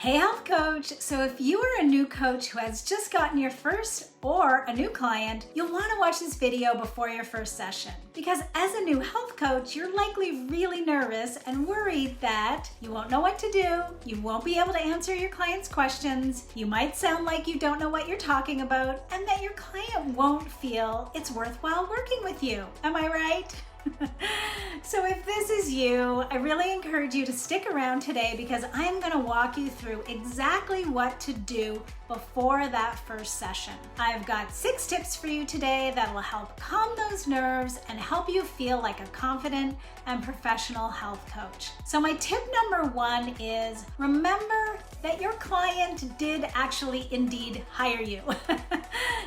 Hey health coach! So if you are a new coach who has just gotten your first or a new client, you'll want to watch this video before your first session. Because as a new health coach, you're likely really nervous and worried that you won't know what to do, you won't be able to answer your client's questions, you might sound like you don't know what you're talking about, and that your client won't feel it's worthwhile working with you. Am I right? So if this is you, I really encourage you to stick around today because I'm going to walk you through exactly what to do before that first session. I've got 6 tips for you today that will help calm those nerves and help you feel like a confident and professional health coach. So my tip number 1 is remember that your client did actually indeed hire you.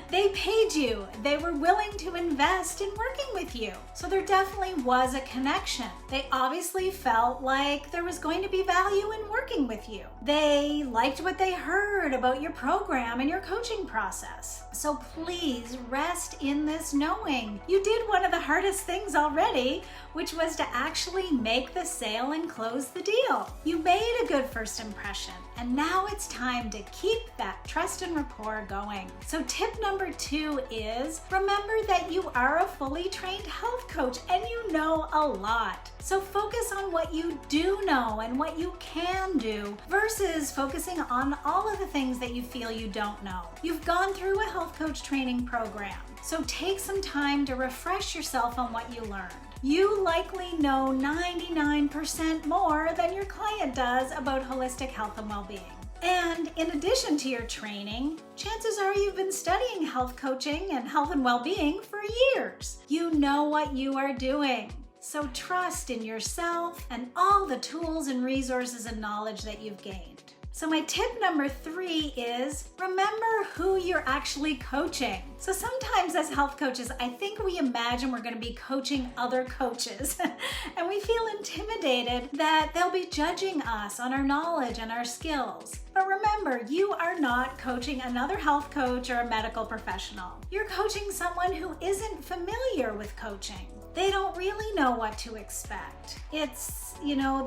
They paid you. They were willing to invest in working with you. So there definitely was a connection. They obviously felt like there was going to be value in working with you. They liked what they heard about your program and your coaching process. So please rest in this knowing you did one of the hardest things already, which was to actually make the sale and close the deal. You made a good first impression, and now it's time to keep that trust and rapport going. So tip number 2 is remember that you are a fully trained health coach and you know a lot. So focus on what you do know and what you can do versus focusing on all of the things that you feel you don't know. You've gone through a health coach training program, so take some time to refresh yourself on what you learned. You likely know 99% more than your client does about holistic health and well-being. And in addition to your training, chances are you've been studying health coaching and health and well-being for years. You know what you are doing. So trust in yourself and all the tools and resources and knowledge that you've gained. So my tip number 3 is remember who you're actually coaching. So sometimes as health coaches, I think we imagine we're going to be coaching other coaches and we feel intimidated that they'll be judging us on our knowledge and our skills. But remember, you are not coaching another health coach or a medical professional. You're coaching someone who isn't familiar with coaching. They don't really know what to expect.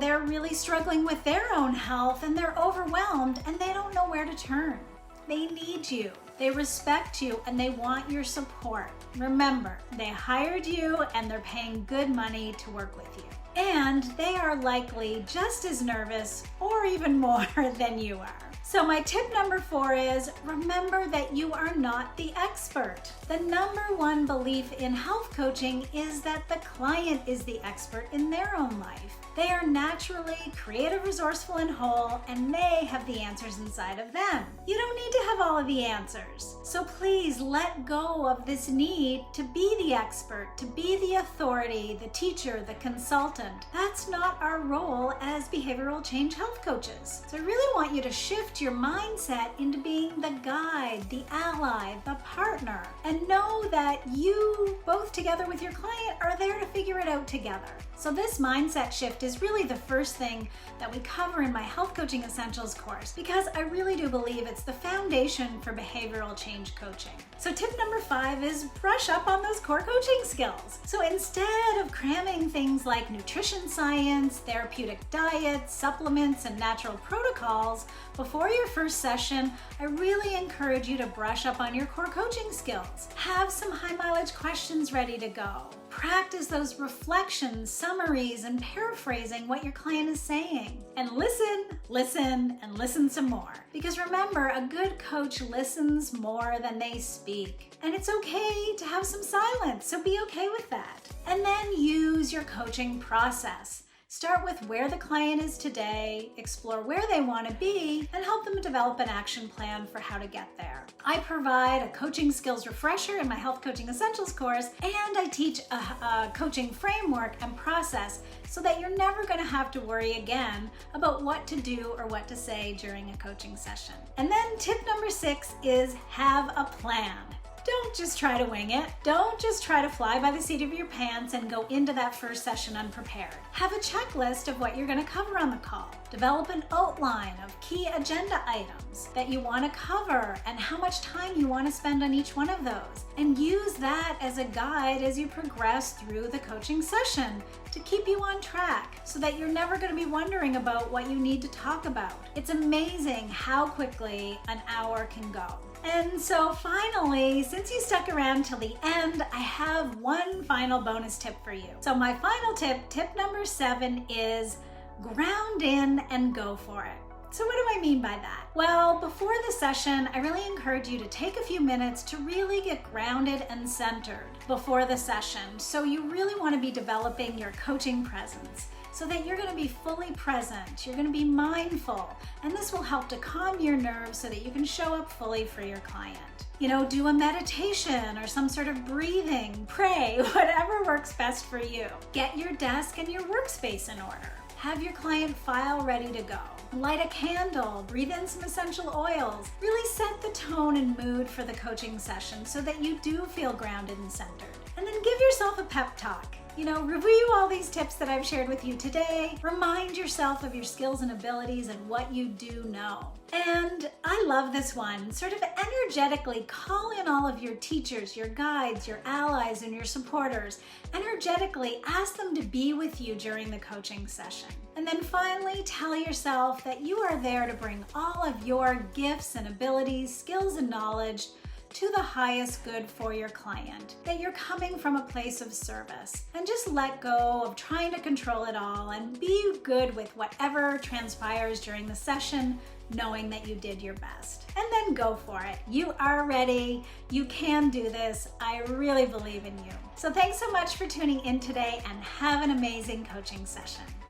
They're really struggling with their own health and they're overwhelmed and they don't know where to turn. They need you. They respect you and they want your support. Remember, they hired you and they're paying good money to work with you. And they are likely just as nervous or even more than you are. So my tip number 4 is remember that you are not the expert. The number 1 belief in health coaching is that the client is the expert in their own life. They are naturally creative, resourceful, and whole, and they have the answers inside of them. You don't need to have all of the answers. So please let go of this need to be the expert, to be the authority, the teacher, the consultant. That's not our role as behavioral change health coaches. So I really want you to shift your mindset into being the guide, the ally, the partner, and know that you, both together with your client, are there to figure it out together. So this mindset shift is really the first thing that we cover in my Health Coaching Essentials course because I really do believe it's the foundation for behavioral change coaching. So tip number 5 is brush up on those core coaching skills. So instead of cramming things like nutrition science, therapeutic diets, supplements, and natural protocols before your first session, I really encourage you to brush up on your core coaching skills. Have some high mileage questions ready to go. Practice those reflections, summaries, and paraphrasing what your client is saying. And listen, and listen some more. Because remember, a good coach listens more than they speak. And it's okay to have some silence, so be okay with that. And then use your coaching process. Start with where the client is today, explore where they want to be, and help them develop an action plan for how to get there. I provide a coaching skills refresher in my Health Coaching Essentials course, and I teach a coaching framework and process so that you're never going to have to worry again about what to do or what to say during a coaching session. And then tip number 6 is have a plan. Don't just try to wing it. Don't just try to fly by the seat of your pants and go into that first session unprepared. Have a checklist of what you're going to cover on the call. Develop an outline of key agenda items that you want to cover and how much time you want to spend on each one of those. And use that as a guide as you progress through the coaching session to keep you on track so that you're never going to be wondering about what you need to talk about. It's amazing how quickly an hour can go. And so finally, since you stuck around till the end, I have one final bonus tip for you. So my final tip number 7, is ground in and go for it. So what do I mean by that? Well, before the session, I really encourage you to take a few minutes to really get grounded and centered before the session. So you really want to be developing your coaching presence so that you're going to be fully present, you're going to be mindful, and this will help to calm your nerves so that you can show up fully for your client. Do a meditation or some sort of breathing, pray, whatever works best for you. Get your desk and your workspace in order. Have your client file ready to go. Light a candle, breathe in some essential oils. Really set the tone and mood for the coaching session so that you do feel grounded and centered. And then give yourself a pep talk. Review all these tips that I've shared with you today. Remind yourself of your skills and abilities and what you do know. And I love this one. Sort of energetically call in all of your teachers, your guides, your allies, and your supporters. Energetically ask them to be with you during the coaching session. And then finally, tell yourself that you are there to bring all of your gifts and abilities, skills and knowledge to the highest good for your client, that you're coming from a place of service. And just let go of trying to control it all and be good with whatever transpires during the session, knowing that you did your best. And then go for it. You are ready. You can do this. I really believe in you. So thanks so much for tuning in today and have an amazing coaching session.